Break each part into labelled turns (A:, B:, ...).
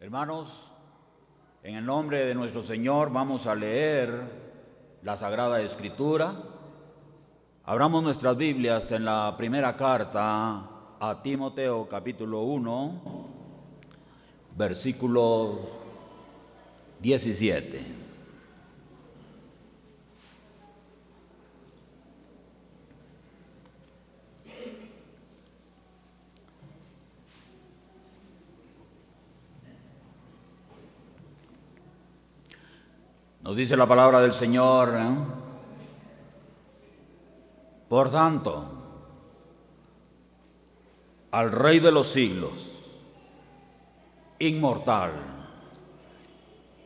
A: Hermanos, en el nombre de nuestro Señor vamos a leer la Sagrada Escritura. Abramos nuestras Biblias en la primera carta a Timoteo, capítulo 1, versículos 17. Nos dice la palabra del Señor, Por tanto, al Rey de los siglos, inmortal,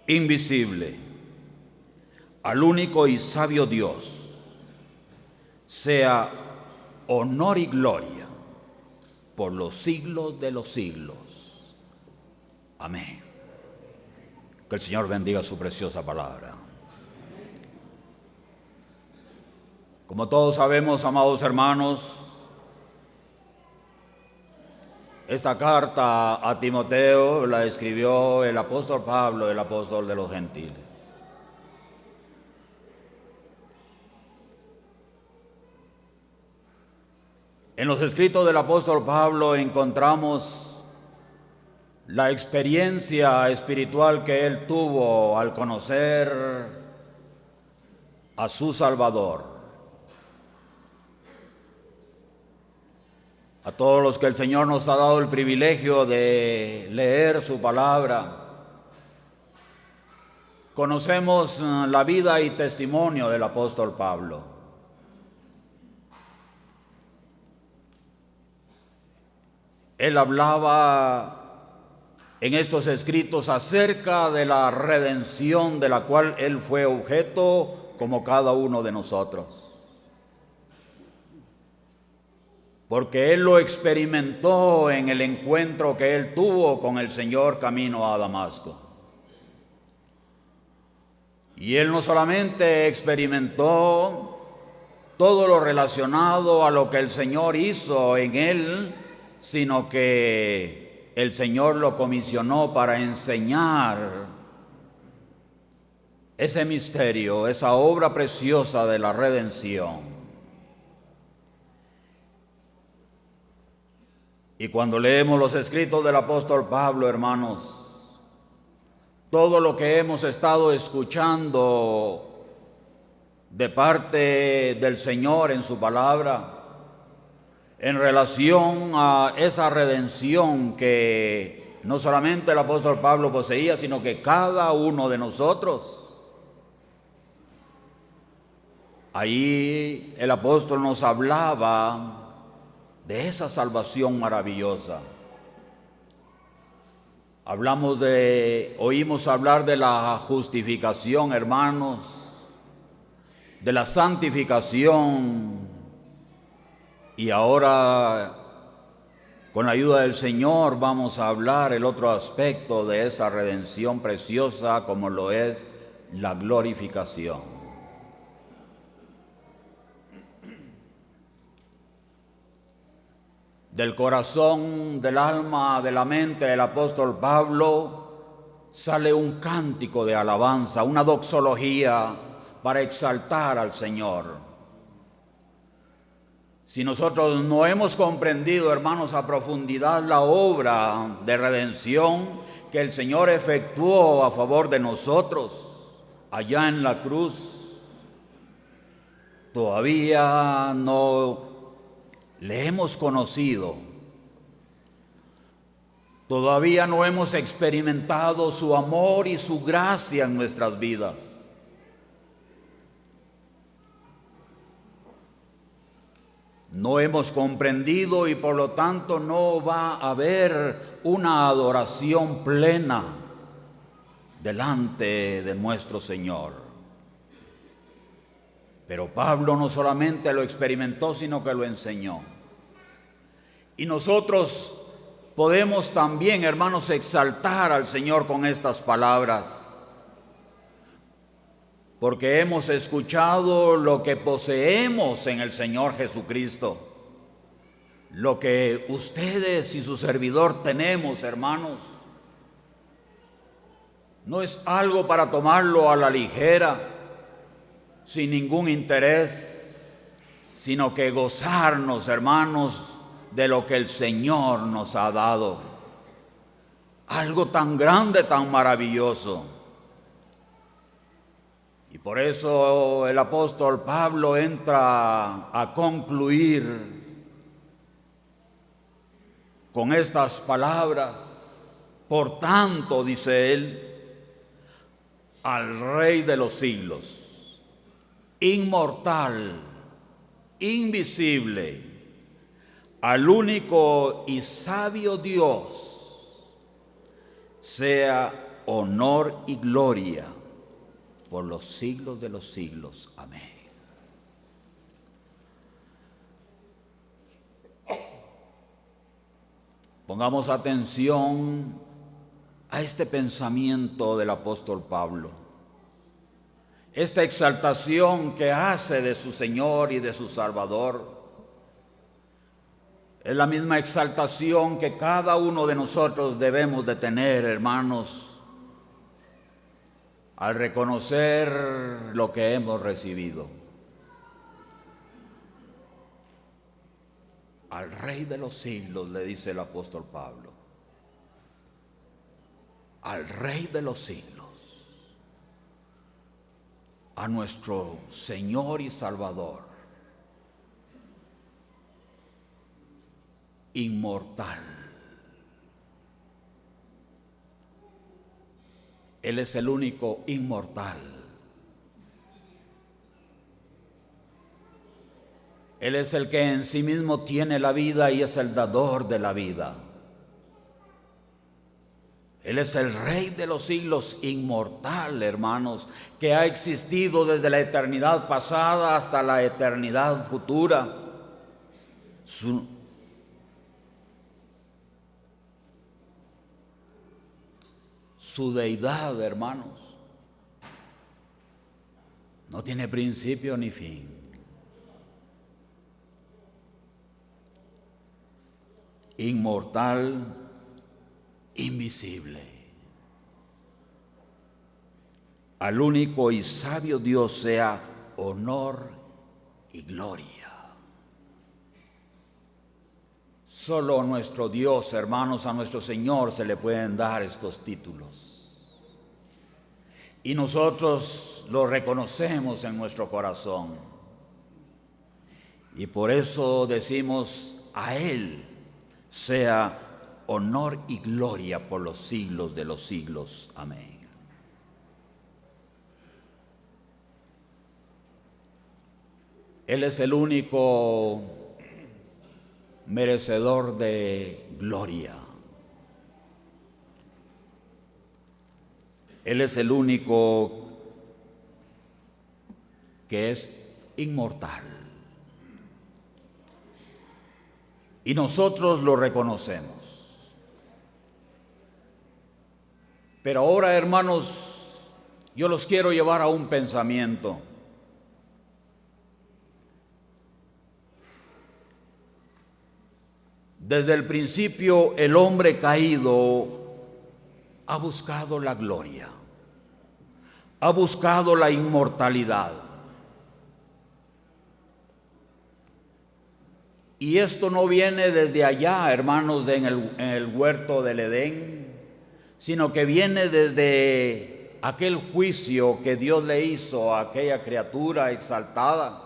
A: invisible, al único y sabio Dios, sea honor y gloria por los siglos de los siglos. Amén. Que el Señor bendiga su preciosa palabra. Como todos sabemos, amados hermanos, esta carta a Timoteo la escribió el apóstol Pablo, el apóstol de los gentiles. En los escritos del apóstol Pablo encontramos la experiencia espiritual que él tuvo al conocer a su Salvador. A todos los que el Señor nos ha dado el privilegio de leer su palabra, conocemos la vida y testimonio del apóstol Pablo. Él hablaba en estos escritos acerca de la redención de la cual él fue objeto como cada uno de nosotros. Porque él lo experimentó en el encuentro que él tuvo con el Señor camino a Damasco. Y él no solamente experimentó todo lo relacionado a lo que el Señor hizo en él, sino que el Señor lo comisionó para enseñar ese misterio, esa obra preciosa de la redención. Y cuando leemos los escritos del apóstol Pablo, hermanos, todo lo que hemos estado escuchando de parte del Señor en su palabra, en relación a esa redención que no solamente el apóstol Pablo poseía, sino que cada uno de nosotros. Ahí el apóstol nos hablaba de esa salvación maravillosa. Oímos hablar de la justificación, hermanos, de la santificación. Y ahora, con la ayuda del Señor, vamos a hablar el otro aspecto de esa redención preciosa, como lo es la glorificación. Del corazón, del alma, de la mente del apóstol Pablo sale un cántico de alabanza, una doxología para exaltar al Señor. Si nosotros no hemos comprendido, hermanos, a profundidad la obra de redención que el Señor efectuó a favor de nosotros allá en la cruz, todavía no le hemos conocido, todavía no hemos experimentado su amor y su gracia en nuestras vidas. No hemos comprendido y por lo tanto no va a haber una adoración plena delante de nuestro Señor. Pero Pablo no solamente lo experimentó, sino que lo enseñó. Y nosotros podemos también, hermanos, exaltar al Señor con estas palabras. Porque hemos escuchado lo que poseemos en el Señor Jesucristo, lo que ustedes y su servidor tenemos, hermanos, no es algo para tomarlo a la ligera, sin ningún interés, sino que gozarnos, hermanos, de lo que el Señor nos ha dado. Algo tan grande, tan maravilloso. Y por eso el apóstol Pablo entra a concluir con estas palabras. Por tanto, dice él, al Rey de los siglos, inmortal, invisible, al único y sabio Dios, sea honor y gloria por los siglos de los siglos. Amén. Pongamos atención a este pensamiento del apóstol Pablo, esta exaltación que hace de su Señor y de su Salvador. Es la misma exaltación que cada uno de nosotros debemos de tener, hermanos, al reconocer lo que hemos recibido. Al Rey de los siglos, le dice el apóstol Pablo. Al Rey de los siglos. A nuestro Señor y Salvador. Inmortal. Él es el único inmortal. Él es el que en sí mismo tiene la vida y es el dador de la vida. Él es el Rey de los siglos, inmortal, hermanos, que ha existido desde la eternidad pasada hasta la eternidad futura. Su deidad, hermanos, no tiene principio ni fin. Inmortal, invisible. Al único y sabio Dios sea honor y gloria. Solo a nuestro Dios, hermanos, a nuestro Señor se le pueden dar estos títulos. Y nosotros lo reconocemos en nuestro corazón. Y por eso decimos, a Él sea honor y gloria por los siglos de los siglos. Amén. Él es el único merecedor de gloria. Él es el único que es inmortal. Y nosotros lo reconocemos. Pero ahora, hermanos, yo los quiero llevar a un pensamiento. Desde el principio, el hombre caído ha buscado la gloria, ha buscado la inmortalidad. Y esto no viene desde allá, hermanos, en el huerto del Edén, sino que viene desde aquel juicio que Dios le hizo a aquella criatura exaltada,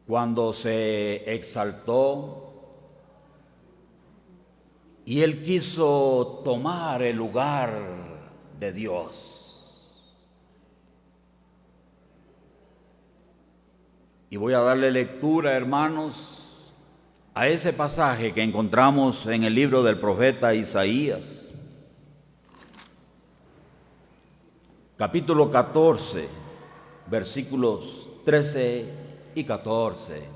A: cuando se exaltó y él quiso tomar el lugar de Dios. Y voy a darle lectura, hermanos, a ese pasaje que encontramos en el libro del profeta Isaías, capítulo 14, versículos 13 y 14.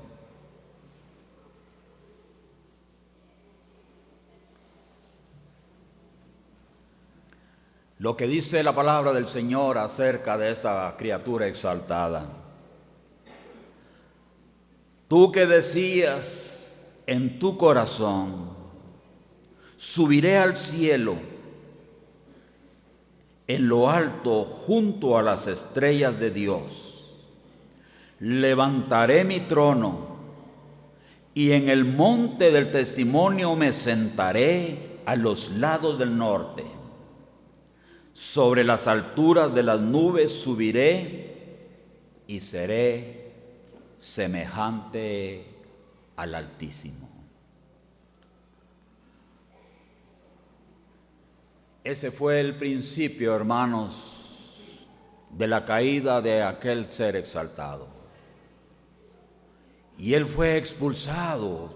A: Lo que dice la palabra del Señor acerca de esta criatura exaltada. Tú que decías en tu corazón, subiré al cielo, en lo alto junto a las estrellas de Dios. Levantaré mi trono y en el monte del testimonio me sentaré a los lados del norte. Sobre las alturas de las nubes subiré y seré semejante al Altísimo. Ese fue el principio, hermanos, de la caída de aquel ser exaltado. Y él fue expulsado.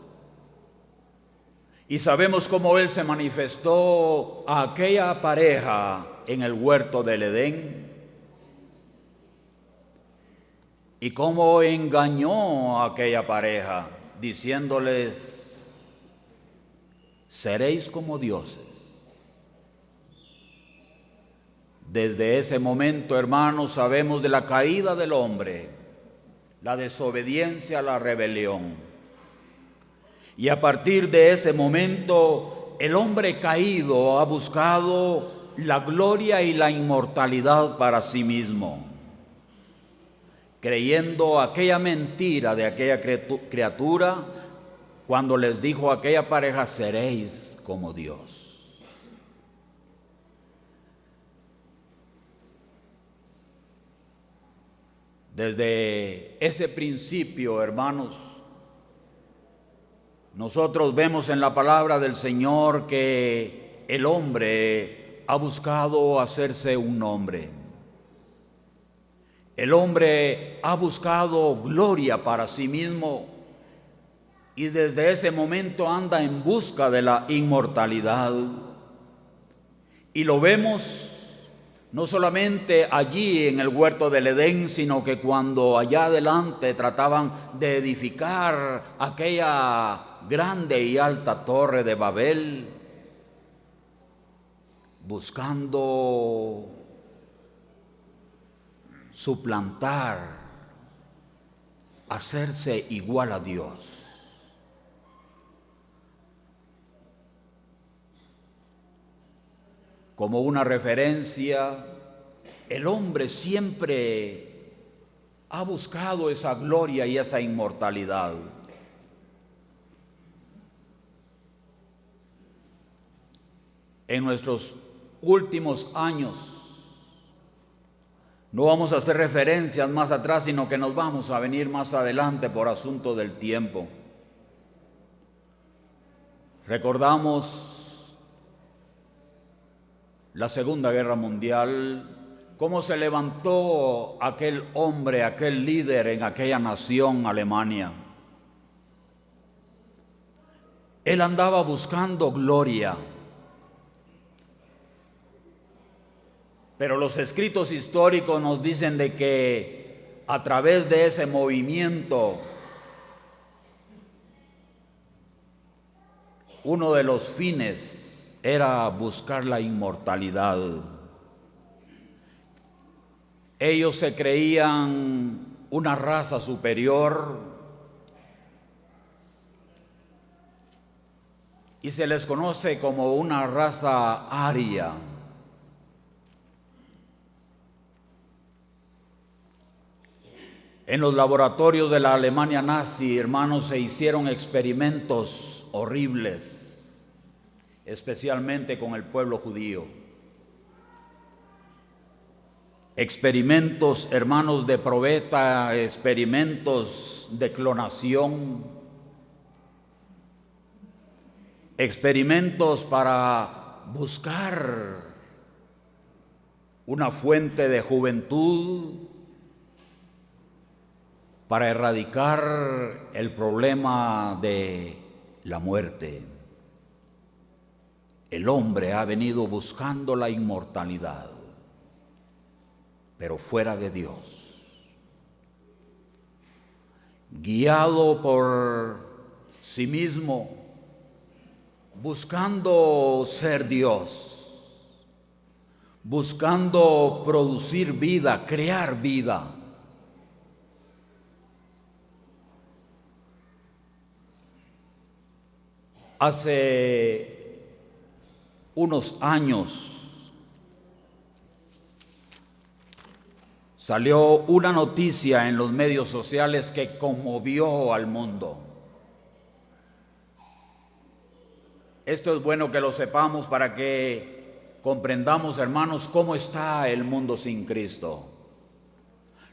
A: Y sabemos cómo él se manifestó a aquella pareja en el huerto del Edén. Y cómo engañó a aquella pareja, diciéndoles: seréis como dioses. Desde ese momento, hermanos, sabemos de la caída del hombre, la desobediencia, la rebelión. Y a partir de ese momento, el hombre caído ha buscado la gloria y la inmortalidad para sí mismo, creyendo aquella mentira de aquella criatura cuando les dijo a aquella pareja: seréis como Dios. Desde ese principio, hermanos, nosotros vemos en la palabra del Señor que el hombre ha buscado hacerse un nombre. El hombre ha buscado gloria para sí mismo y desde ese momento anda en busca de la inmortalidad. Y lo vemos no solamente allí en el huerto del Edén, sino que cuando allá adelante trataban de edificar aquella grande y alta torre de Babel, buscando suplantar, hacerse igual a Dios. Como una referencia, el hombre siempre ha buscado esa gloria y esa inmortalidad. En nuestros últimos años, no vamos a hacer referencias más atrás, sino que nos vamos a venir más adelante por asunto del tiempo. Recordamos la Segunda Guerra Mundial, cómo se levantó aquel hombre, aquel líder en aquella nación, Alemania. Él andaba buscando gloria. Pero los escritos históricos nos dicen de que a través de ese movimiento, uno de los fines era buscar la inmortalidad. Ellos se creían una raza superior y se les conoce como una raza aria. En los laboratorios de la Alemania nazi, hermanos, se hicieron experimentos horribles, especialmente con el pueblo judío. Experimentos, hermanos, de probeta, experimentos de clonación, experimentos para buscar una fuente de juventud, para erradicar el problema de la muerte. El hombre ha venido buscando la inmortalidad, pero fuera de Dios, guiado por sí mismo, buscando ser Dios, buscando producir vida, crear vida. Hace unos años salió una noticia en los medios sociales que conmovió al mundo. Esto es bueno que lo sepamos para que comprendamos, hermanos, cómo está el mundo sin Cristo,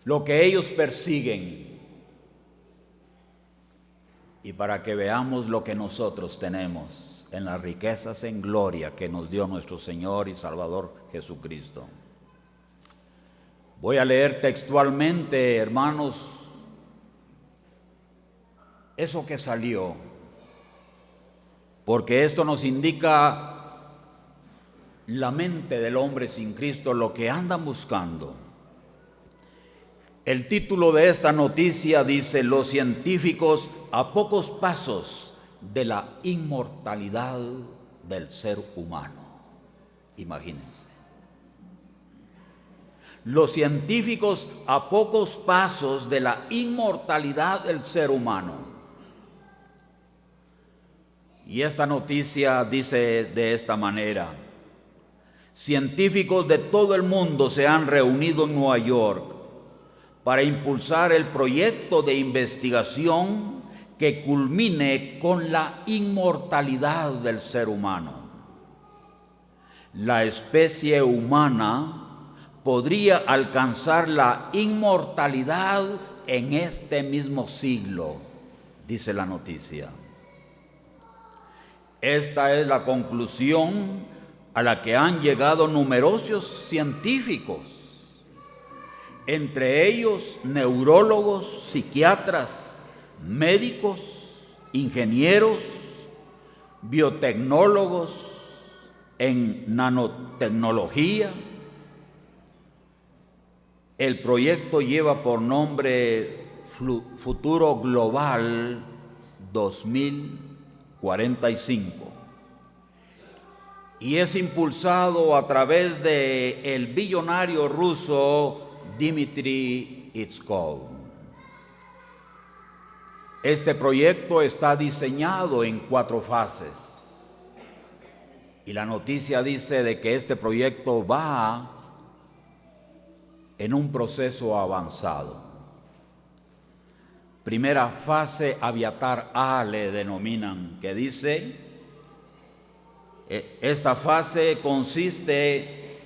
A: lo que ellos persiguen, y para que veamos lo que nosotros tenemos en las riquezas en gloria que nos dio nuestro Señor y Salvador Jesucristo. Voy a leer textualmente, hermanos, eso que salió, porque esto nos indica la mente del hombre sin Cristo, lo que andan buscando. El título de esta noticia dice: los científicos a pocos pasos de la inmortalidad del ser humano. Imagínense. Los científicos a pocos pasos de la inmortalidad del ser humano. Y esta noticia dice de esta manera: científicos de todo el mundo se han reunido en Nueva York para impulsar el proyecto de investigación que culmine con la inmortalidad del ser humano. La especie humana podría alcanzar la inmortalidad en este mismo siglo, dice la noticia. Esta es la conclusión a la que han llegado numerosos científicos, entre ellos neurólogos, psiquiatras, médicos, ingenieros, biotecnólogos en nanotecnología. El proyecto lleva por nombre Futuro Global 2045 y es impulsado a través de el billonario ruso Dmitry Itskov. Este proyecto está diseñado en 4 fases y la noticia dice de que este proyecto va en un proceso avanzado. Primera fase, Aviatar A le denominan, que dice, esta fase consiste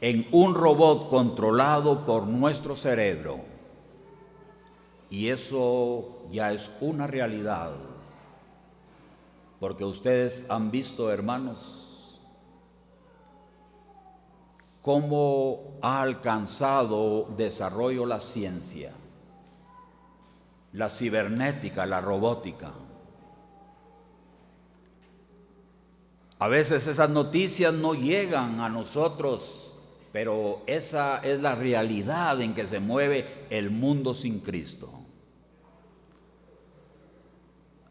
A: en un robot controlado por nuestro cerebro. Y eso ya es una realidad, porque ustedes han visto, hermanos, cómo ha alcanzado desarrollo la ciencia, la cibernética, la robótica. A veces esas noticias no llegan a nosotros, pero esa es la realidad en que se mueve el mundo sin Cristo.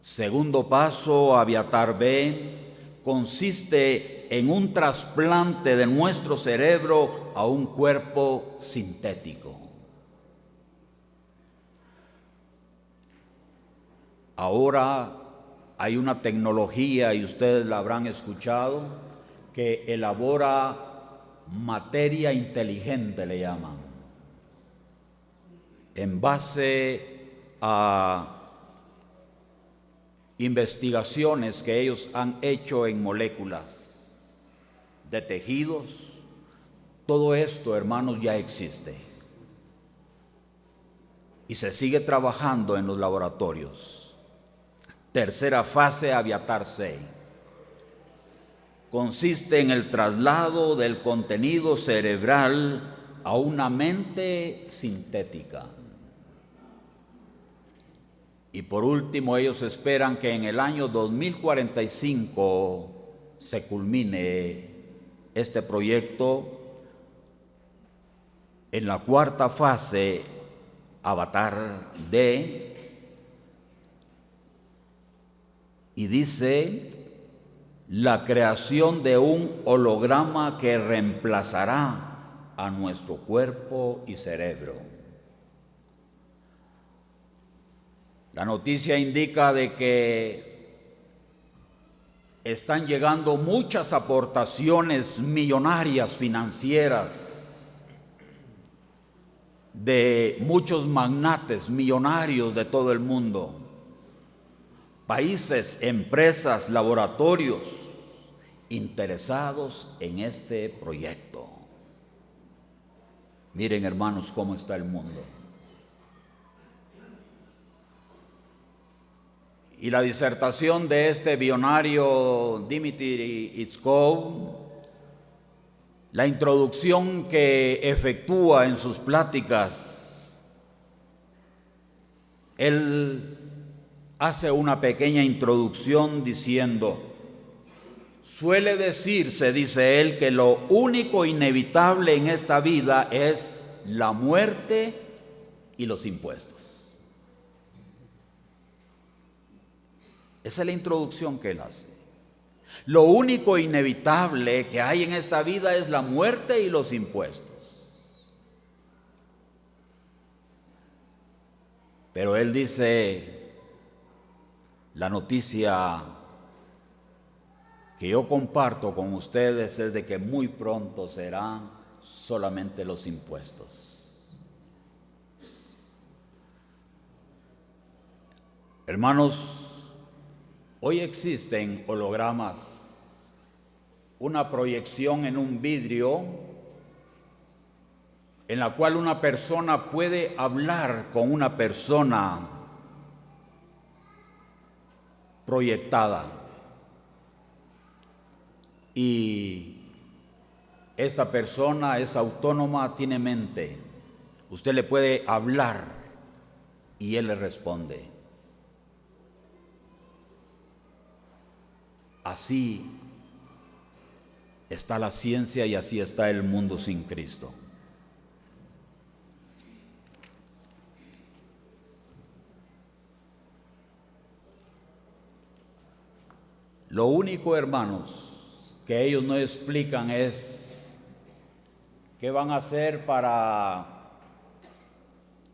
A: Segundo paso, Aviatar B, consiste en un trasplante de nuestro cerebro a un cuerpo sintético. Ahora hay una tecnología, y ustedes la habrán escuchado, que elabora materia inteligente, le llaman, en base a investigaciones que ellos han hecho en moléculas de tejidos. Todo esto, hermanos, ya existe y se sigue trabajando en los laboratorios. Tercera fase, Aviatar C, consiste en el traslado del contenido cerebral a una mente sintética. Y por último, ellos esperan que en el año 2045 se culmine este proyecto en la cuarta fase, Avatar D, y dice: la creación de un holograma que reemplazará a nuestro cuerpo y cerebro. La noticia indica de que están llegando muchas aportaciones millonarias financieras de muchos magnates millonarios de todo el mundo, países, empresas, laboratorios interesados en este proyecto. Miren, hermanos, cómo está el mundo. Y la disertación de este billonario Dmitry Itzhakov, la introducción que efectúa en sus pláticas, él hace una pequeña introducción diciendo: suele decirse, dice él, que lo único inevitable en esta vida es la muerte y los impuestos. Esa es la introducción que él hace. Lo único inevitable que hay en esta vida es la muerte y los impuestos. Pero él dice, la noticia que yo comparto con ustedes es de que muy pronto serán solamente los impuestos. Hermanos, hoy existen hologramas, una proyección en un vidrio en la cual una persona puede hablar con una persona proyectada. Y esta persona es autónoma, tiene mente. Usted le puede hablar y él le responde. Así está la ciencia y así está el mundo sin Cristo. Lo único, hermanos, que ellos no explican es qué van a hacer para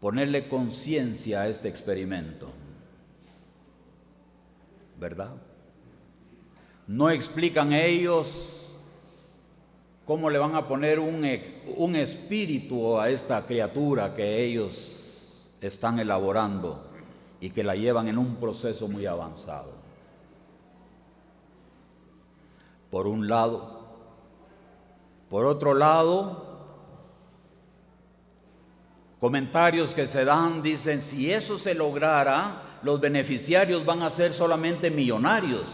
A: ponerle conciencia a este experimento, ¿verdad? No explican ellos cómo le van a poner un espíritu a esta criatura que ellos están elaborando y que la llevan en un proceso muy avanzado. Por un lado. Por otro lado, comentarios que se dan dicen, si eso se lograra, los beneficiarios van a ser solamente millonarios,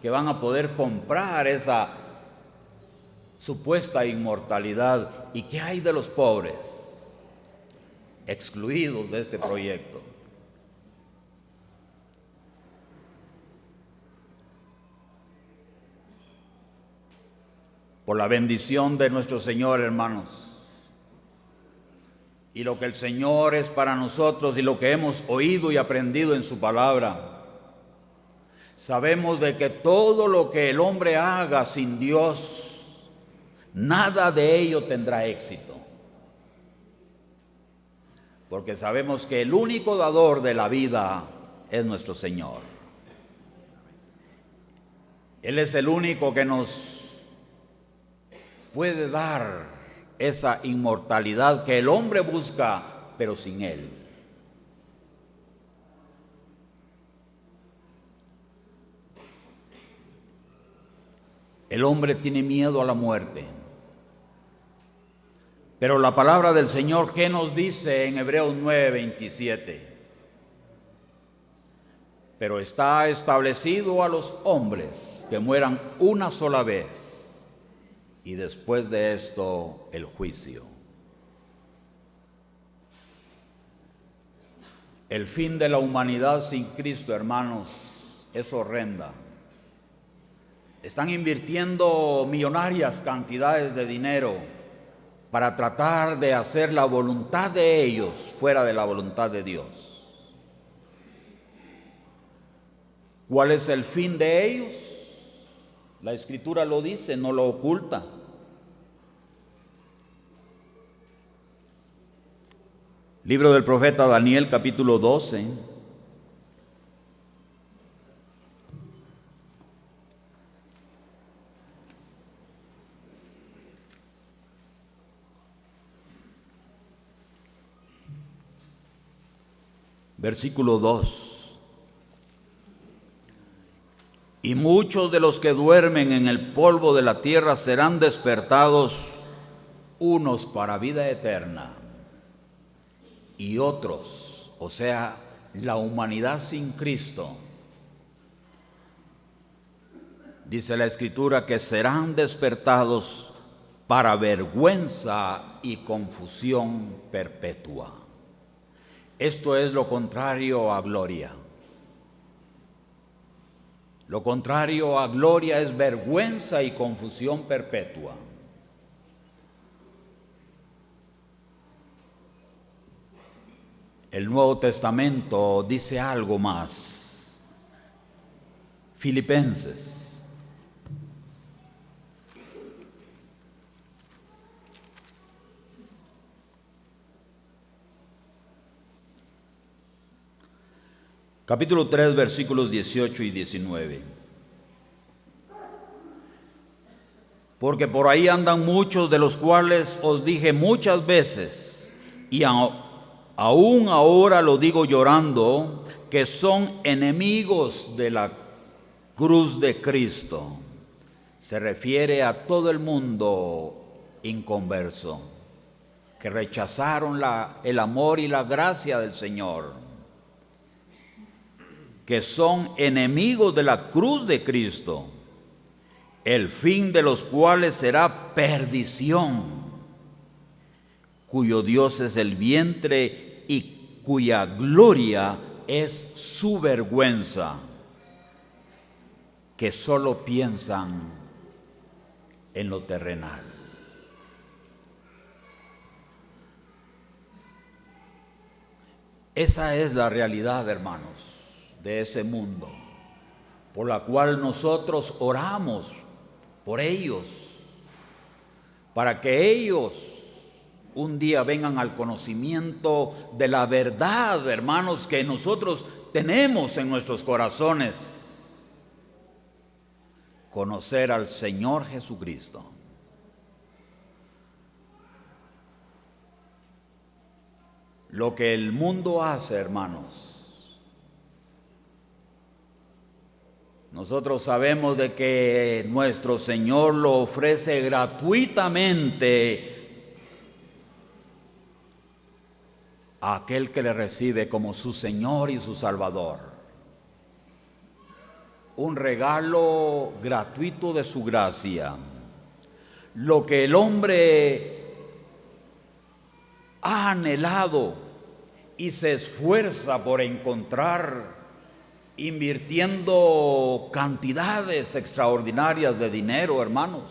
A: que van a poder comprar esa supuesta inmortalidad. ¿Y qué hay de los pobres? Excluidos de este proyecto. Por la bendición de nuestro Señor, hermanos, y lo que el Señor es para nosotros y lo que hemos oído y aprendido en su palabra, sabemos de que todo lo que el hombre haga sin Dios, nada de ello tendrá éxito. Porque sabemos que el único dador de la vida es nuestro Señor. Él es el único que nos puede dar esa inmortalidad que el hombre busca, pero sin Él. El hombre tiene miedo a la muerte. Pero la palabra del Señor, ¿qué nos dice en Hebreos 9:27? Pero está establecido a los hombres que mueran una sola vez, y después de esto el juicio. El fin de la humanidad sin Cristo, hermanos, es horrenda. Están invirtiendo millonarias cantidades de dinero para tratar de hacer la voluntad de ellos fuera de la voluntad de Dios. ¿Cuál es el fin de ellos? La Escritura lo dice, no lo oculta. Libro del profeta Daniel, capítulo 12. Versículo 2. Y muchos de los que duermen en el polvo de la tierra serán despertados, unos para vida eterna y otros, o sea, la humanidad sin Cristo. Dice la Escritura que serán despertados para vergüenza y confusión perpetua. Esto es lo contrario a gloria. Lo contrario a gloria es vergüenza y confusión perpetua. El Nuevo Testamento dice algo más. Filipenses. Capítulo 3, versículos 18 y 19. Porque por ahí andan muchos de los cuales os dije muchas veces, y aún ahora lo digo llorando, que son enemigos de la cruz de Cristo. Se refiere a todo el mundo inconverso, que rechazaron el amor y la gracia del Señor, que son enemigos de la cruz de Cristo, el fin de los cuales será perdición, cuyo Dios es el vientre y cuya gloria es su vergüenza, que solo piensan en lo terrenal. Esa es la realidad, hermanos, de ese mundo, por la cual nosotros oramos por ellos, para que ellos un día vengan al conocimiento de la verdad, hermanos, que nosotros tenemos en nuestros corazones. Conocer al Señor Jesucristo. Lo que el mundo hace, hermanos, nosotros sabemos de que nuestro Señor lo ofrece gratuitamente a aquel que le recibe como su Señor y su Salvador. Un regalo gratuito de su gracia. Lo que el hombre ha anhelado y se esfuerza por encontrar, invirtiendo cantidades extraordinarias de dinero, hermanos.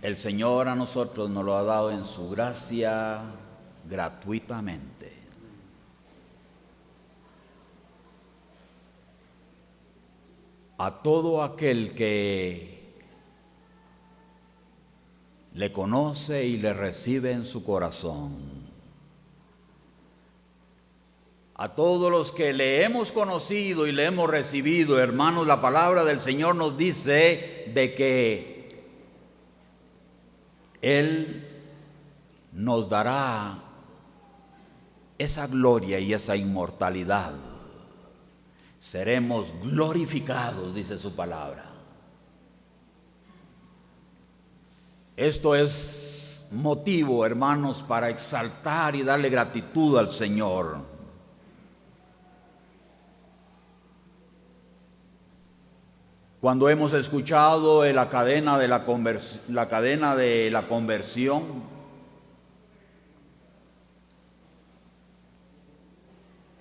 A: El Señor a nosotros nos lo ha dado en su gracia gratuitamente. A todo aquel que le conoce y le recibe en su corazón. A todos los que le hemos conocido y le hemos recibido, hermanos, la palabra del Señor nos dice de que Él nos dará esa gloria y esa inmortalidad. Seremos glorificados, dice su palabra. Esto es motivo, hermanos, para exaltar y darle gratitud al Señor. Cuando hemos escuchado la cadena de la conversión,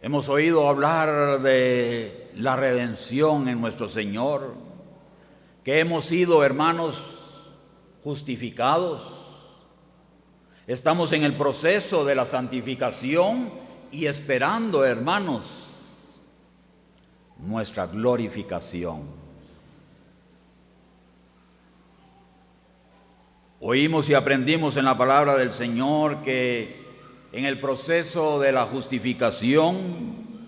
A: hemos oído hablar de la redención en nuestro Señor, que hemos sido, hermanos, justificados. Estamos en el proceso de la santificación y esperando, hermanos, nuestra glorificación. Oímos y aprendimos en la palabra del Señor que en el proceso de la justificación,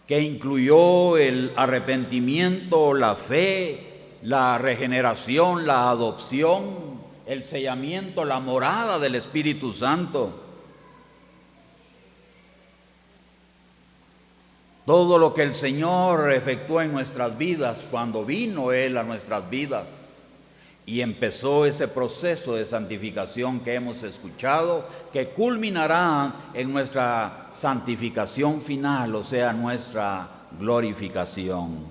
A: que incluyó el arrepentimiento, la fe, la regeneración, la adopción, el sellamiento, la morada del Espíritu Santo, todo lo que el Señor efectuó en nuestras vidas cuando vino Él a nuestras vidas y empezó ese proceso de santificación que hemos escuchado, que culminará en nuestra santificación final, o sea, nuestra glorificación.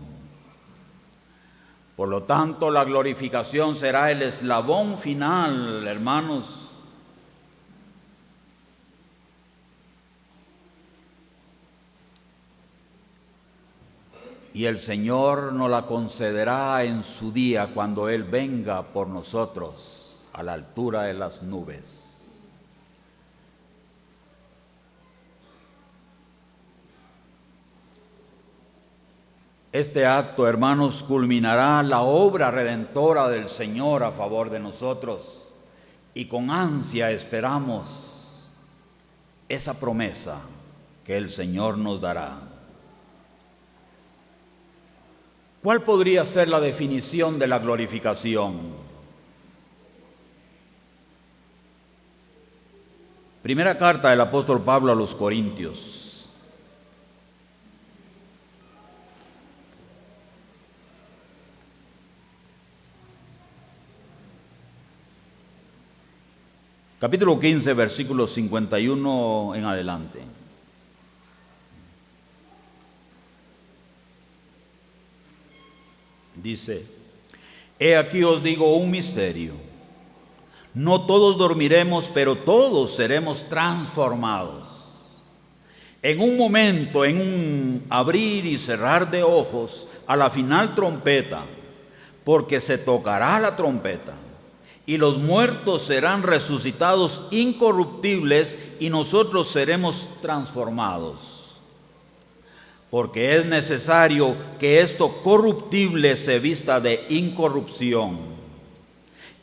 A: Por lo tanto, la glorificación será el eslabón final, hermanos. Y el Señor nos la concederá en su día cuando Él venga por nosotros a la altura de las nubes. Este acto, hermanos, culminará la obra redentora del Señor a favor de nosotros y con ansia esperamos esa promesa que el Señor nos dará. ¿Cuál podría ser la definición de la glorificación? Primera carta del apóstol Pablo a los Corintios. Capítulo 15, versículos 51 en adelante. Dice: he aquí os digo un misterio. No todos dormiremos, pero todos seremos transformados. En un momento, en un abrir y cerrar de ojos, a la final trompeta, porque se tocará la trompeta, y los muertos serán resucitados incorruptibles, y nosotros seremos transformados. Porque es necesario que esto corruptible se vista de incorrupción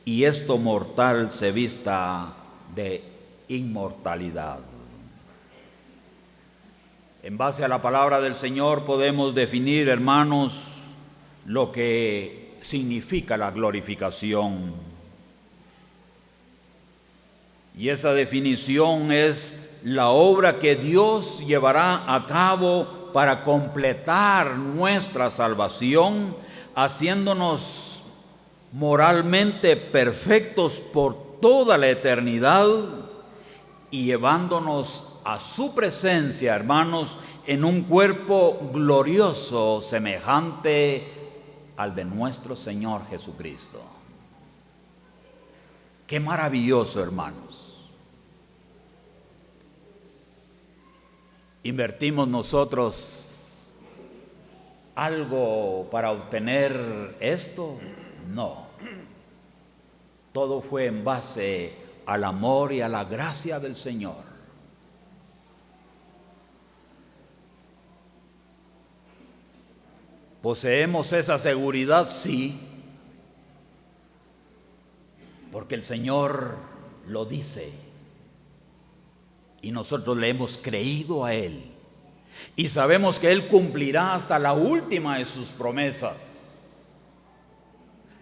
A: y esto mortal se vista de inmortalidad. En base a la palabra del Señor podemos definir, hermanos, lo que significa la glorificación. Y esa definición es la obra que Dios llevará a cabo para completar nuestra salvación, haciéndonos moralmente perfectos por toda la eternidad y llevándonos a su presencia, hermanos, en un cuerpo glorioso semejante al de nuestro Señor Jesucristo. ¡Qué maravilloso, hermanos! ¿Invertimos nosotros algo para obtener esto? No. Todo fue en base al amor y a la gracia del Señor. ¿Poseemos esa seguridad? Sí. Porque el Señor lo dice. Y nosotros le hemos creído a Él. Y sabemos que Él cumplirá hasta la última de sus promesas.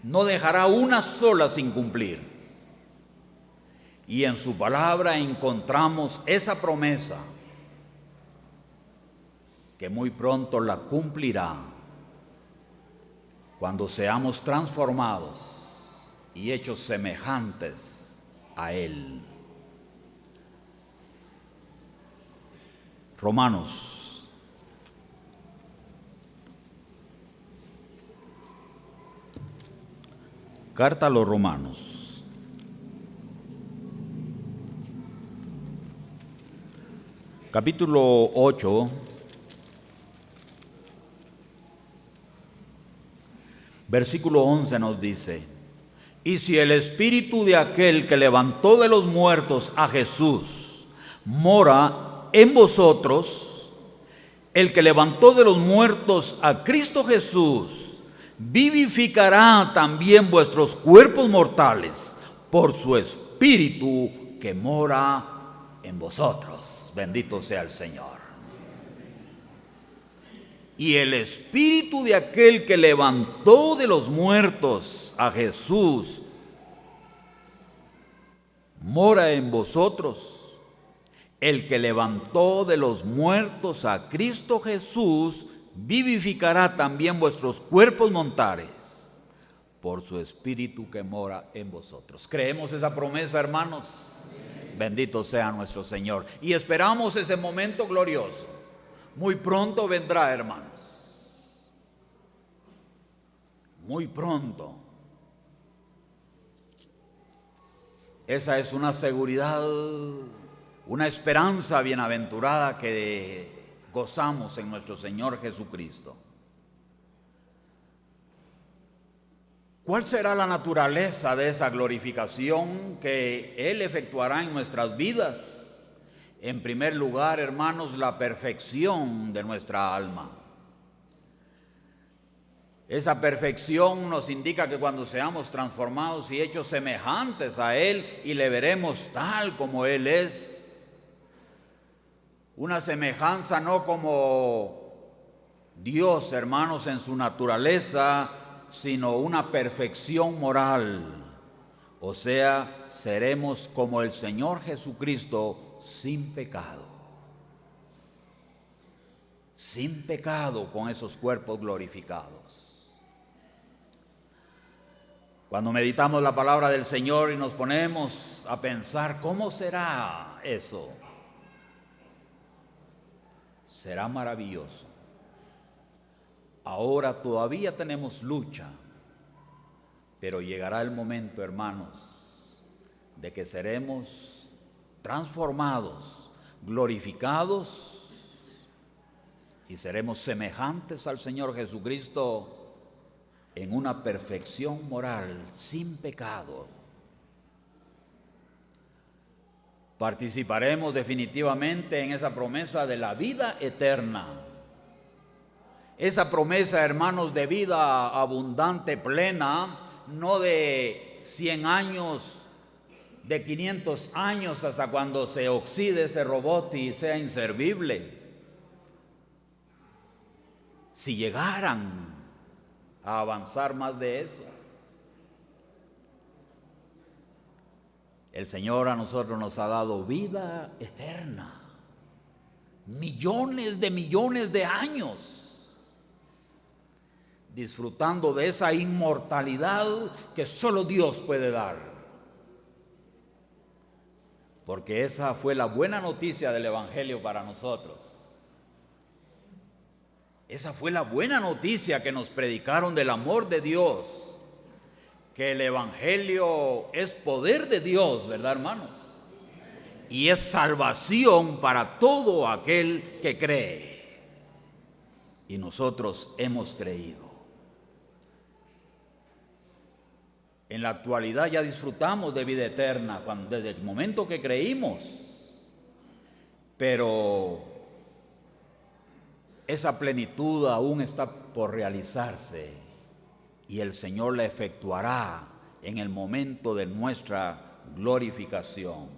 A: No dejará una sola sin cumplir. Y en su palabra encontramos esa promesa que muy pronto la cumplirá cuando seamos transformados y hechos semejantes a Él. Romanos. Carta a los Romanos. Capítulo 8. Versículo 11 nos dice: y si el espíritu de aquel que levantó de los muertos a Jesús mora en vosotros, el que levantó de los muertos a Cristo Jesús vivificará también vuestros cuerpos mortales por su espíritu que mora en vosotros. Bendito sea el Señor. Y el espíritu de aquel que levantó de los muertos a Jesús mora en vosotros. el que levantó de los muertos a Cristo Jesús, vivificará también vuestros cuerpos mortales por su Espíritu que mora en vosotros. ¿Creemos esa promesa, hermanos? Bendito sea nuestro Señor. Y esperamos ese momento glorioso. Muy pronto vendrá, hermanos. Muy pronto. Esa es una seguridad, una esperanza bienaventurada que gozamos en nuestro Señor Jesucristo. ¿Cuál será la naturaleza de esa glorificación que Él efectuará en nuestras vidas? En primer lugar, hermanos, la perfección de nuestra alma. Esa perfección nos indica que cuando seamos transformados y hechos semejantes a Él y le veremos tal como Él es, una semejanza no como Dios, hermanos, en su naturaleza, sino una perfección moral. O sea, seremos como el Señor Jesucristo sin pecado. Sin pecado con esos cuerpos glorificados. Cuando meditamos la palabra del Señor y nos ponemos a pensar, ¿cómo será eso? Será maravilloso. Ahora todavía tenemos lucha, pero llegará el momento, hermanos, de que seremos transformados, glorificados y seremos semejantes al Señor Jesucristo en una perfección moral, sin pecado. Participaremos definitivamente en esa promesa de la vida eterna. Esa promesa, hermanos, de vida abundante, plena, no de 100 años, de 500 años hasta cuando se oxide ese robot y sea inservible. Si llegaran a avanzar más de eso, el Señor a nosotros nos ha dado vida eterna, millones de años, disfrutando de esa inmortalidad que solo Dios puede dar. Porque esa fue la buena noticia del Evangelio para nosotros. Esa fue la buena noticia que nos predicaron del amor de Dios, que el Evangelio es poder de Dios, ¿verdad, hermanos? Y es salvación para todo aquel que cree. Y nosotros hemos creído. En la actualidad ya disfrutamos de vida eterna desde el momento que creímos, pero esa plenitud aún está por realizarse y el Señor la efectuará en el momento de nuestra glorificación.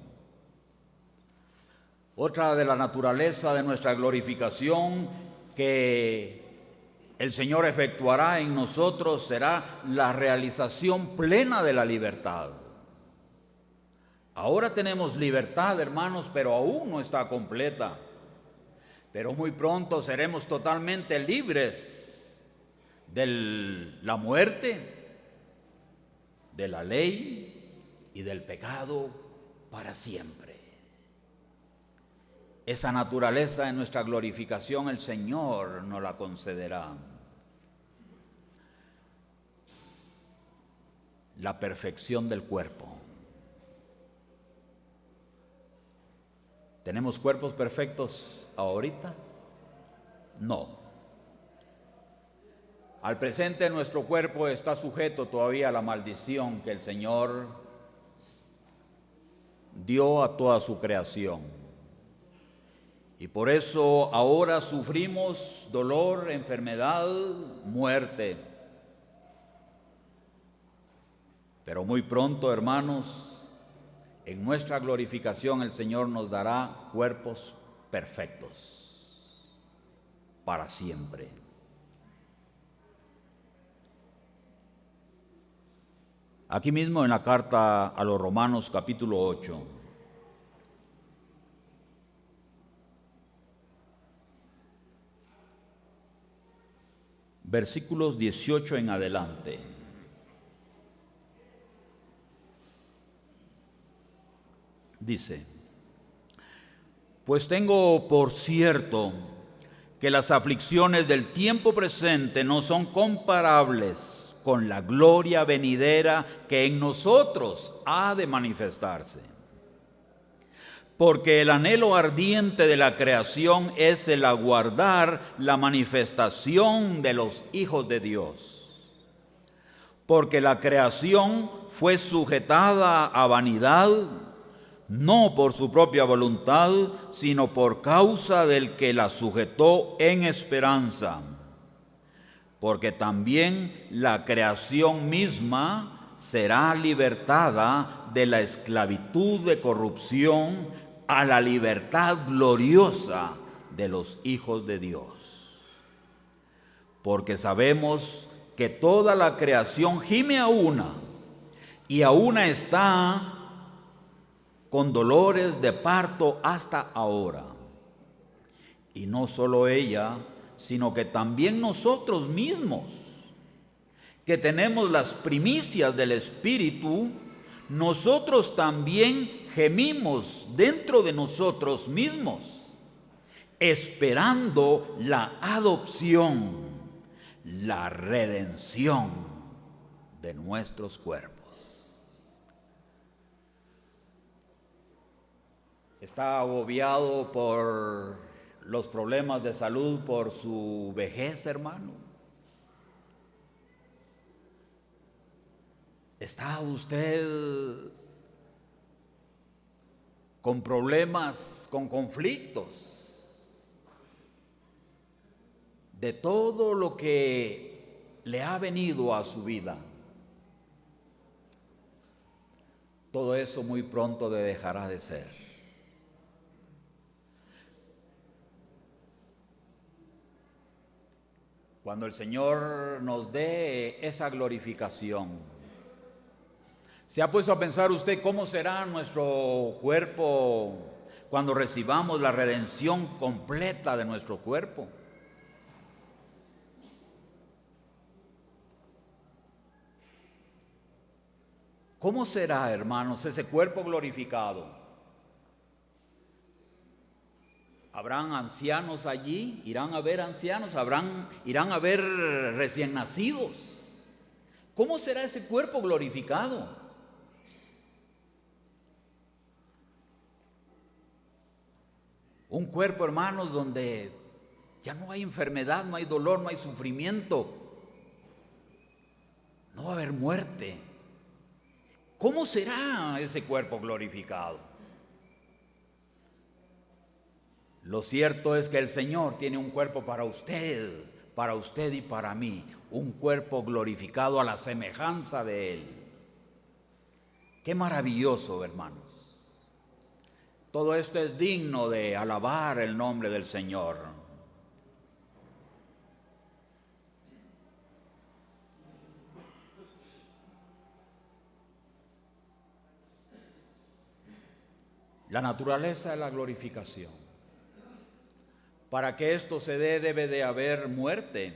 A: Otra de la naturaleza de nuestra glorificación que el Señor efectuará en nosotros será la realización plena de la libertad. Ahora tenemos libertad, hermanos, pero aún no está completa. Pero muy pronto seremos totalmente libres de la muerte, de la ley y del pecado para siempre. Esa naturaleza en nuestra glorificación el Señor nos la concederá. La perfección del cuerpo. ¿Tenemos cuerpos perfectos ahorita? No. Al presente nuestro cuerpo está sujeto todavía a la maldición que el Señor dio a toda su creación. Y por eso ahora sufrimos dolor, enfermedad, muerte. Pero muy pronto, hermanos, en nuestra glorificación el Señor nos dará cuerpos perfectos para siempre. Aquí mismo en la carta a los Romanos capítulo 8, versículos 18 en adelante. Dice: pues tengo por cierto que las aflicciones del tiempo presente no son comparables con la gloria venidera que en nosotros ha de manifestarse. Porque el anhelo ardiente de la creación es el aguardar la manifestación de los hijos de Dios. Porque la creación fue sujetada a vanidad, no por su propia voluntad, sino por causa del que la sujetó en esperanza. Porque también la creación misma será libertada de la esclavitud de corrupción a la libertad gloriosa de los hijos de Dios. Porque sabemos que toda la creación gime a una, y a una está con dolores de parto hasta ahora. Y no solo ella, sino que también nosotros mismos, que tenemos las primicias del Espíritu, nosotros también gemimos dentro de nosotros mismos, esperando la adopción, la redención de nuestros cuerpos. Está agobiado por los problemas de salud, por su vejez, hermano. ¿Está usted con problemas, con conflictos de todo lo que le ha venido a su vida? Todo eso muy pronto dejará de ser. Cuando el Señor nos dé esa glorificación, ¿se ha puesto a pensar usted cómo será nuestro cuerpo cuando recibamos la redención completa de nuestro cuerpo? ¿Cómo será, hermanos, ese cuerpo glorificado? ¿Habrán ancianos allí? ¿Irán a ver ancianos? ¿Irán a ver recién nacidos? ¿Cómo será ese cuerpo glorificado? Un cuerpo, hermanos, donde ya no hay enfermedad, no hay dolor, no hay sufrimiento. No va a haber muerte. ¿Cómo será ese cuerpo glorificado? Lo cierto es que el Señor tiene un cuerpo para usted y para mí, un cuerpo glorificado a la semejanza de Él. Qué maravilloso, hermanos. Todo esto es digno de alabar el nombre del Señor. La naturaleza de la glorificación. Para que esto se dé, debe de haber muerte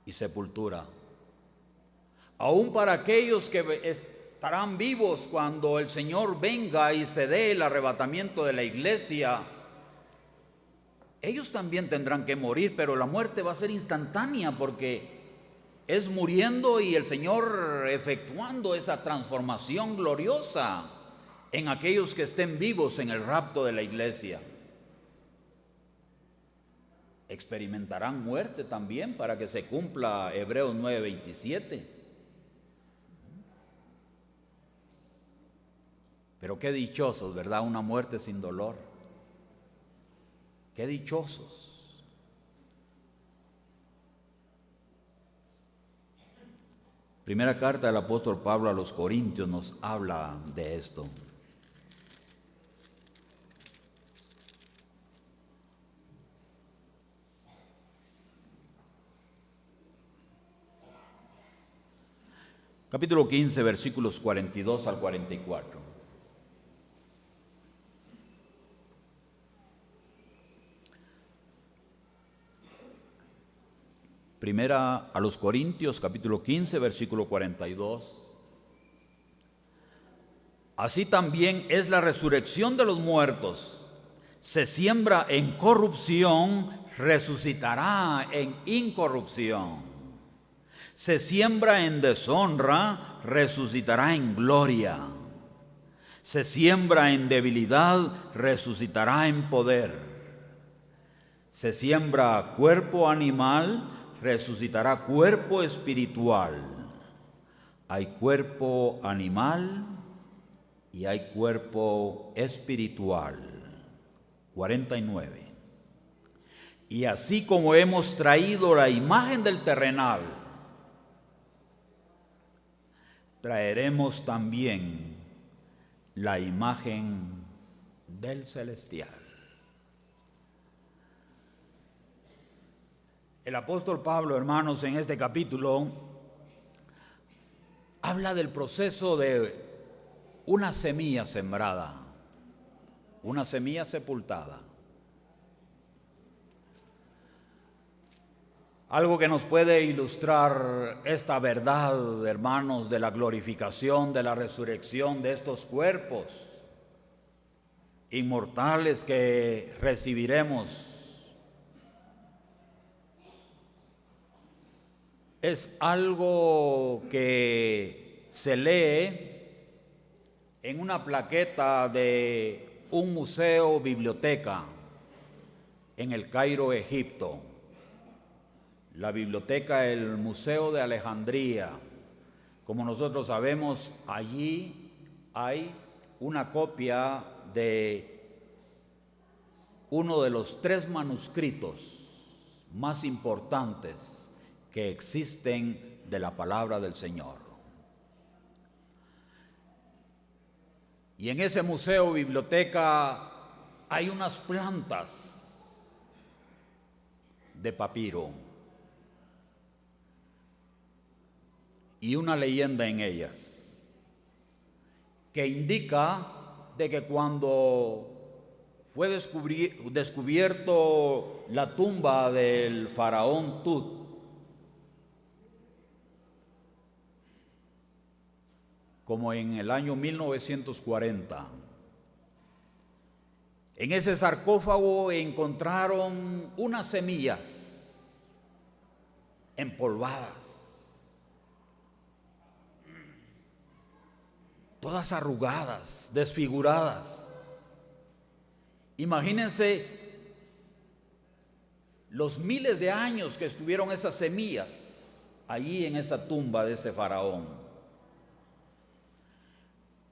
A: y sepultura. Aún para aquellos que estarán vivos cuando el Señor venga y se dé el arrebatamiento de la iglesia, ellos también tendrán que morir, pero la muerte va a ser instantánea porque es muriendo y el Señor efectuando esa transformación gloriosa en aquellos que estén vivos en el rapto de la iglesia. Experimentarán muerte también para que se cumpla Hebreos 9:27. Pero qué dichosos, ¿verdad? Una muerte sin dolor. Qué dichosos. Primera carta del apóstol Pablo a los Corintios nos habla de esto. Capítulo 15, versículos 42 al 44. Primera a los Corintios, capítulo 15, versículo 42. Así también es la resurrección de los muertos. Se siembra en corrupción, resucitará en incorrupción. Se siembra en deshonra, resucitará en gloria. Se siembra en debilidad, resucitará en poder. Se siembra cuerpo animal, resucitará cuerpo espiritual. Hay cuerpo animal y hay cuerpo espiritual. 49. Y así como hemos traído la imagen del terrenal, traeremos también la imagen del celestial. El apóstol Pablo, hermanos, en este capítulo habla del proceso de una semilla sembrada, una semilla sepultada. Algo que nos puede ilustrar esta verdad, hermanos, de la glorificación, de la resurrección de estos cuerpos inmortales que recibiremos, es algo que se lee en una plaqueta de un museo biblioteca en el Cairo, Egipto. La biblioteca, el Museo de Alejandría. Como nosotros sabemos, allí hay una copia de uno de los 3 manuscritos más importantes que existen de la palabra del Señor. Y en ese museo, biblioteca, hay unas plantas de papiro y una leyenda en ellas que indica de que cuando fue descubierto la tumba del faraón Tut, como en el año 1940, en ese sarcófago encontraron unas semillas empolvadas, todas arrugadas, desfiguradas. Imagínense los miles de años que estuvieron esas semillas allí en esa tumba de ese faraón.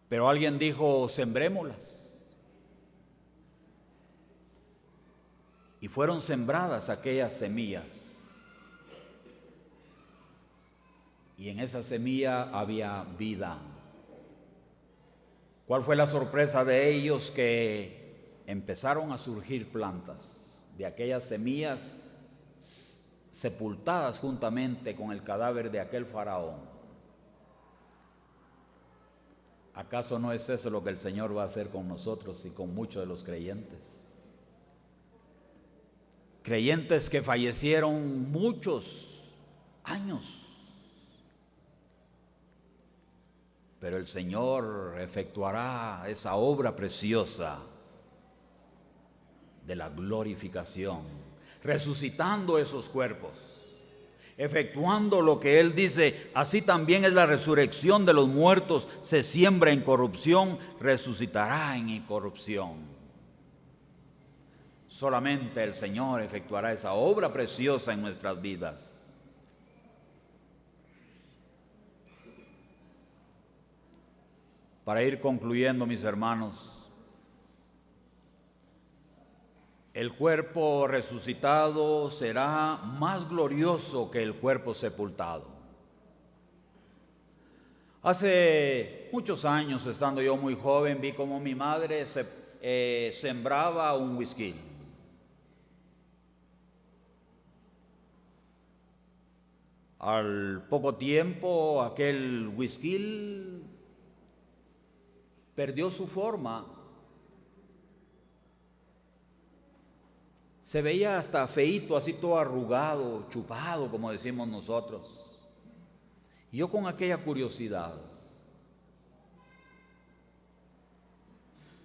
A: Pero alguien dijo, sembrémoslas. Y fueron sembradas aquellas semillas. Y en esa semilla había vida. ¿Cuál fue la sorpresa de ellos? Que empezaron a surgir plantas de aquellas semillas sepultadas juntamente con el cadáver de aquel faraón. ¿Acaso no es eso lo que el Señor va a hacer con nosotros y con muchos de los creyentes? Creyentes que fallecieron muchos años, pero el Señor efectuará esa obra preciosa de la glorificación, resucitando esos cuerpos, efectuando lo que Él dice. Así también es la resurrección de los muertos. Se siembra en corrupción, resucitará en incorrupción. Solamente el Señor efectuará esa obra preciosa en nuestras vidas. Para ir concluyendo, mis hermanos, el cuerpo resucitado será más glorioso que el cuerpo sepultado. Hace muchos años, estando yo muy joven, vi cómo mi madre sembraba un whisky. Al poco tiempo, aquel whisky perdió su forma, Se veía hasta feíto, así todo arrugado, chupado, como decimos nosotros. Y yo con aquella curiosidad.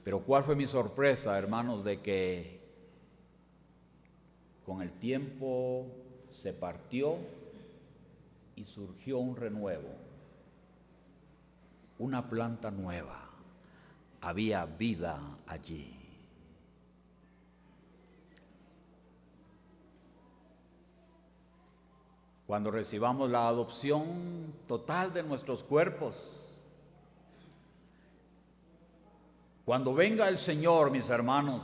A: Pero ¿cuál fue mi sorpresa, hermanos? De que con el tiempo se partió y surgió un renuevo, una planta nueva. Había vida allí. Cuando recibamos la adopción total de nuestros cuerpos, cuando venga el Señor, mis hermanos,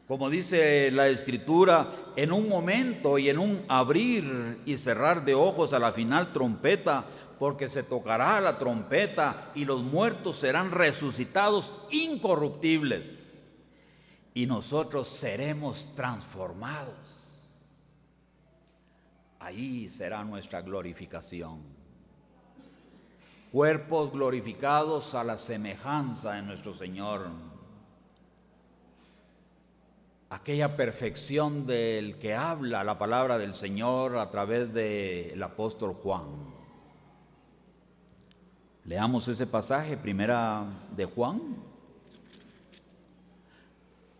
A: como dice la Escritura, en un momento y en un abrir y cerrar de ojos a la final trompeta, porque se tocará la trompeta y los muertos serán resucitados incorruptibles y nosotros seremos transformados. Ahí será nuestra glorificación. Cuerpos glorificados a la semejanza de nuestro Señor. Aquella perfección del que habla la palabra del Señor a través del apóstol Juan. Leamos ese pasaje, primera de Juan,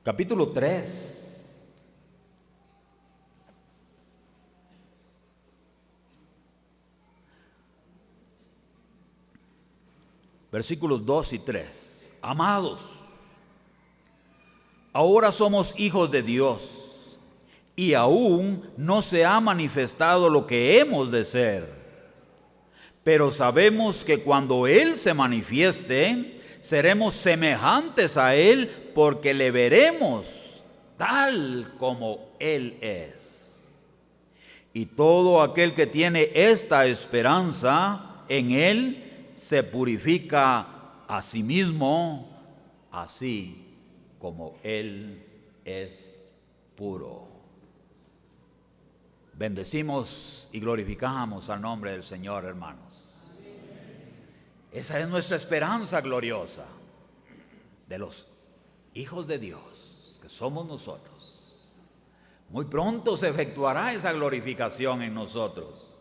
A: capítulo 3. Versículos 2 y 3. Amados, ahora somos hijos de Dios y aún no se ha manifestado lo que hemos de ser. Pero sabemos que cuando Él se manifieste, seremos semejantes a Él porque le veremos tal como Él es. Y todo aquel que tiene esta esperanza en Él, se purifica a sí mismo, así como Él es puro. Bendecimos y glorificamos al nombre del Señor, hermanos. Esa es nuestra esperanza gloriosa de los hijos de Dios, que somos nosotros. Muy pronto se efectuará esa glorificación en nosotros.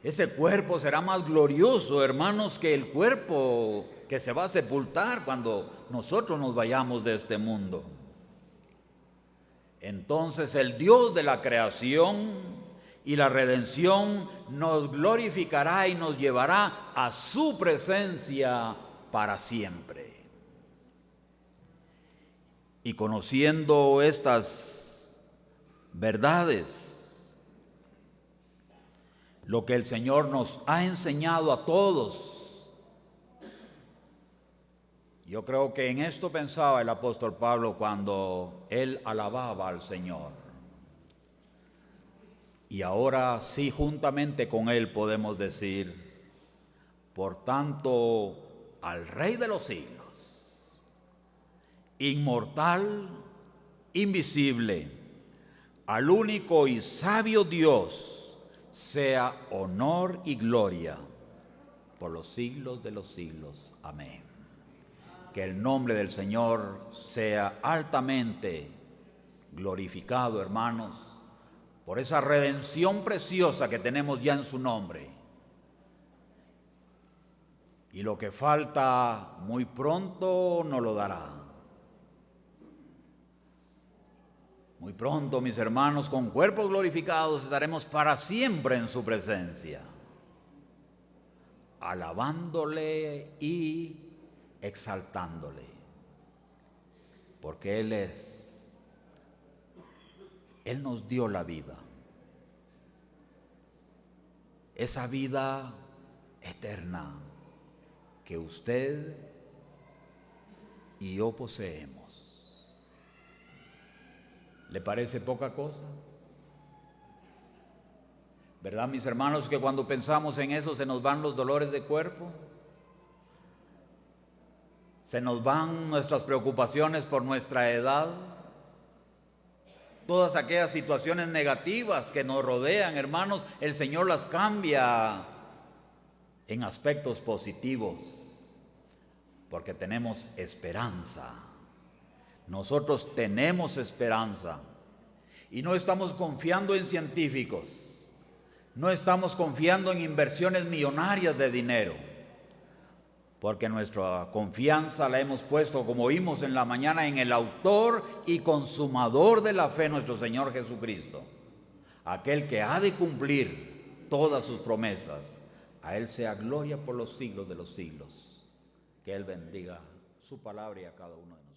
A: Ese cuerpo será más glorioso, hermanos, que el cuerpo que se va a sepultar cuando nosotros nos vayamos de este mundo. Entonces el Dios de la creación y la redención nos glorificará y nos llevará a su presencia para siempre. Y conociendo estas verdades, lo que el Señor nos ha enseñado a todos. Yo creo que en esto pensaba el apóstol Pablo cuando él alababa al Señor. Y ahora sí, juntamente con él podemos decir, por tanto, al Rey de los siglos, inmortal, invisible, al único y sabio Dios, sea honor y gloria por los siglos de los siglos. Amén. Que el nombre del Señor sea altamente glorificado, hermanos, por esa redención preciosa que tenemos ya en su nombre. Y lo que falta muy pronto nos lo dará. Muy pronto, mis hermanos, con cuerpos glorificados estaremos para siempre en su presencia, alabándole y exaltándole, porque Él nos dio la vida, esa vida eterna que usted y yo poseemos. ¿Le parece poca cosa? ¿Verdad, mis hermanos, que cuando pensamos en eso se nos van los dolores de cuerpo? Se nos van nuestras preocupaciones por nuestra edad. Todas aquellas situaciones negativas que nos rodean, hermanos, el Señor las cambia en aspectos positivos, porque tenemos esperanza. nosotros tenemos esperanza y no estamos confiando en científicos, no estamos confiando en inversiones millonarias de dinero, porque nuestra confianza la hemos puesto, como vimos en la mañana, en el autor y consumador de la fe, nuestro Señor Jesucristo, aquel que ha de cumplir todas sus promesas. A Él sea gloria por los siglos de los siglos. Que Él bendiga su palabra y a cada uno de nosotros.